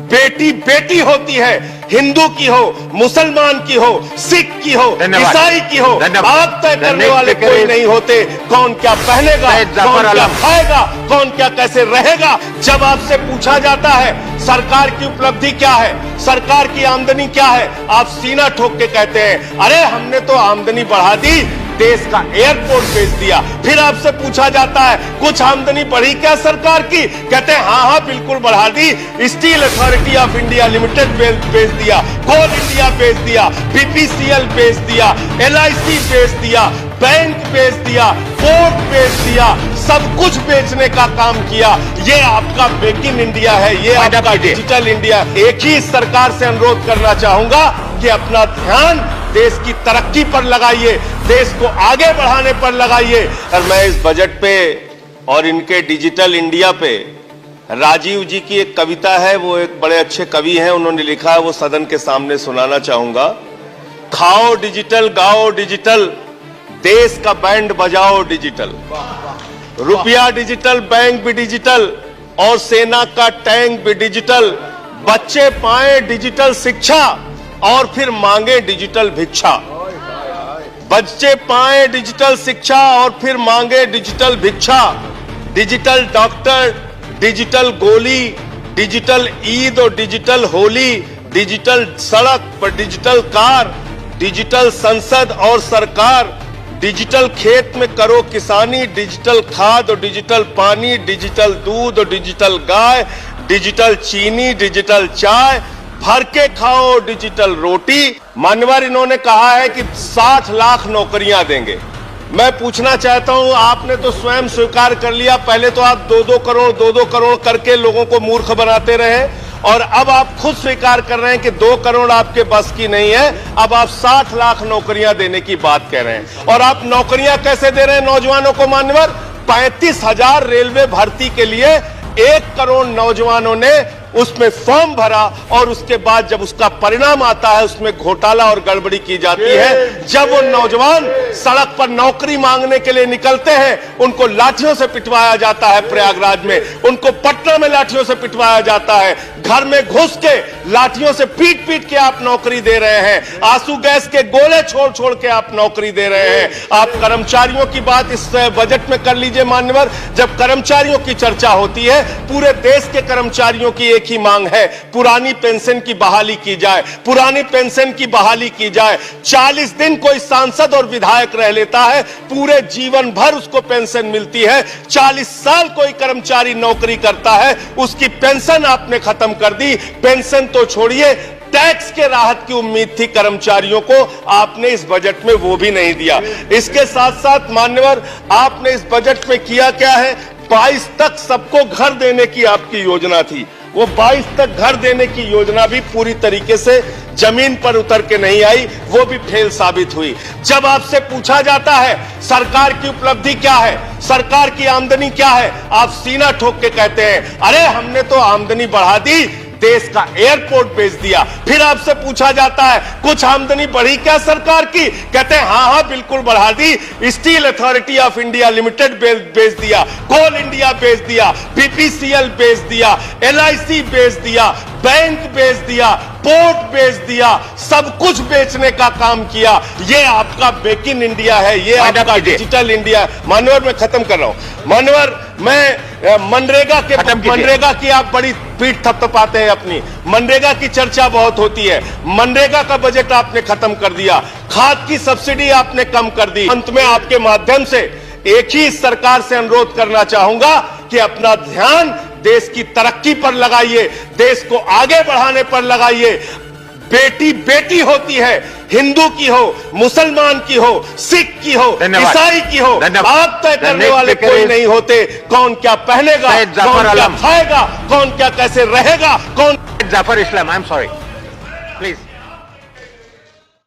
बेटी बेटी होती है, हिंदू की हो, मुसलमान की हो, सिख की हो, ईसाई की हो, आग तय करने वाले कोई नहीं होते। कौन क्या पहनेगा, कौन क्या खाएगा, कौन क्या कैसे रहेगा। जब आपसे पूछा जाता है सरकार की उपलब्धि क्या है, सरकार की आमदनी क्या है, आप सीना ठोक के कहते हैं अरे हमने तो आमदनी बढ़ा दी, देश का एयरपोर्ट बेच दिया। फिर आपसे पूछा जाता है कुछ आमदनी बढ़ी क्या सरकार की, कहते हैं हाँ बिल्कुल बढ़ा दी। Steel authority of India limited बेच दिया, कोल इंडिया बेच दिया, बीपीसीएल बेच दिया, एलआईसी बेच दिया, बैंक बेच दिया, पोर्ट बेच दिया, सब कुछ बेचने का काम किया। ये आपका मेक इन इंडिया है, ये आपका डिजिटल इंडिया। एक ही सरकार से अनुरोध करना चाहूंगा कि अपना ध्यान देश की तरक्की पर लगाइए, देश को आगे बढ़ाने पर लगाइए। और मैं इस बजट पे और इनके डिजिटल इंडिया पे राजीव जी की एक कविता है, वो एक बड़े अच्छे कवि हैं, उन्होंने लिखा है, वो सदन के सामने सुनाना चाहूंगा। खाओ डिजिटल, गाओ डिजिटल, देश का बैंड बजाओ डिजिटल, रुपया डिजिटल, बैंक भी डिजिटल और सेना का टैंक भी डिजिटल। बच्चे पाए डिजिटल शिक्षा और फिर मांगे डिजिटल भिक्षा। बच्चे पाए डिजिटल शिक्षा और फिर मांगे डिजिटल भिक्षा। डिजिटल डॉक्टर, डिजिटल गोली, डिजिटल ईद और डिजिटल होली, डिजिटल सड़क पर डिजिटल कार, डिजिटल संसद और सरकार, डिजिटल खेत में करो किसानी, डिजिटल खाद और डिजिटल पानी, डिजिटल दूध और डिजिटल गाय, डिजिटल चीनी, डिजिटल चाय, भर के खाओ डिजिटल रोटी। मान्यवर इन्होंने कहा है कि 60 लाख नौकरियां देंगे। मैं पूछना चाहता हूं, आपने तो स्वयं स्वीकार कर लिया, पहले तो आप 2-2 करोड़ करके लोगों को मूर्ख बनाते रहे और अब आप खुद स्वीकार कर रहे हैं कि 2 करोड़ आपके बस की नहीं है। अब आप 60 लाख नौकरियां देने की बात कह रहे हैं। और आप नौकरियां कैसे दे रहे हैं नौजवानों को मान्यवर? 35,000 रेलवे भर्ती के लिए 1 करोड़ नौजवानों ने उसमें फॉर्म भरा और उसके बाद जब उसका परिणाम आता है उसमें घोटाला और गड़बड़ी की जाती है। जब वो नौजवान सड़क पर नौकरी मांगने के लिए निकलते हैं उनको लाठियों से पिटवाया जाता है, प्रयागराज में उनको पटना में लाठियों से पिटवाया जाता है, घर में घुस के लाठियों से पीट पीट के आप नौकरी दे रहे हैं, आंसू गैस के गोले छोड़ छोड़ के आप नौकरी दे रहे हैं। आप कर्मचारियों की बात इस बजट में कर लीजिए मान्यवर। जब कर्मचारियों की चर्चा होती है, पूरे देश के कर्मचारियों की एक ही मांग है, पुरानी पेंशन की बहाली की जाए, पुरानी पेंशन की बहाली की जाए। 40 दिन कोई सांसद और विधायक रह लेता है, पूरे जीवन भर उसको पेंशन मिलती है। 40 साल कोई कर्मचारी नौकरी करता है, उसकी पेंशन आपने खत्म कर दी। पेंशन तो छोड़िए, टैक्स के राहत की उम्मीद थी कर्मचारियों को, आपने इस बजट में वो भी नहीं दिया। इसके साथ साथ मान्यवर आपने इस बजट में किया क्या है? 22 तक सबको घर देने की आपकी योजना थी, वो 22 तक घर देने की योजना भी पूरी तरीके से जमीन पर उतर के नहीं आई, वो भी फेल साबित हुई। जब आपसे पूछा जाता है सरकार की उपलब्धि क्या है, सरकार की आमदनी क्या है, आप सीना ठोक के कहते हैं अरे हमने तो आमदनी बढ़ा दी, देश का एयरपोर्ट बेच दिया। फिर आपसे पूछा जाता है कुछ आमदनी बढ़ी क्या सरकार की, कहते हैं हाँ बिल्कुल बढ़ा दी। Steel authority of India limited बेच दिया, कोल इंडिया बेच दिया, बीपीसीएल बेच दिया, एलआईसी बेच दिया, बैंक बेच दिया, पोर्ट बेच दिया, सब कुछ बेचने का काम किया। ये आपका मेक इन इंडिया है, ये आपका डिजिटल इंडिया। मान्यवर मैं खत्म कर रहा हूं मान्यवर, मैं मनरेगा की आप बड़ी पीठ थपथपाते हैं अपनी। मनरेगा की चर्चा बहुत होती है, मनरेगा का बजट आपने खत्म कर दिया, खाद की सब्सिडी आपने कम कर दी। अंत में आपके माध्यम से एक ही सरकार से अनुरोध करना चाहूंगा कि अपना ध्यान देश की तरक्की पर लगाइए, देश को आगे बढ़ाने पर लगाइए। बेटी बेटी होती है, हिंदू की हो, मुसलमान की हो, सिख की हो, ईसाई की हो, आग तय करने वाले कोई नहीं होते। कौन क्या पहनेगा, कौन क्या खाएगा, कौन क्या कैसे रहेगा, कौन Zafar Islam, I'm sorry. Please.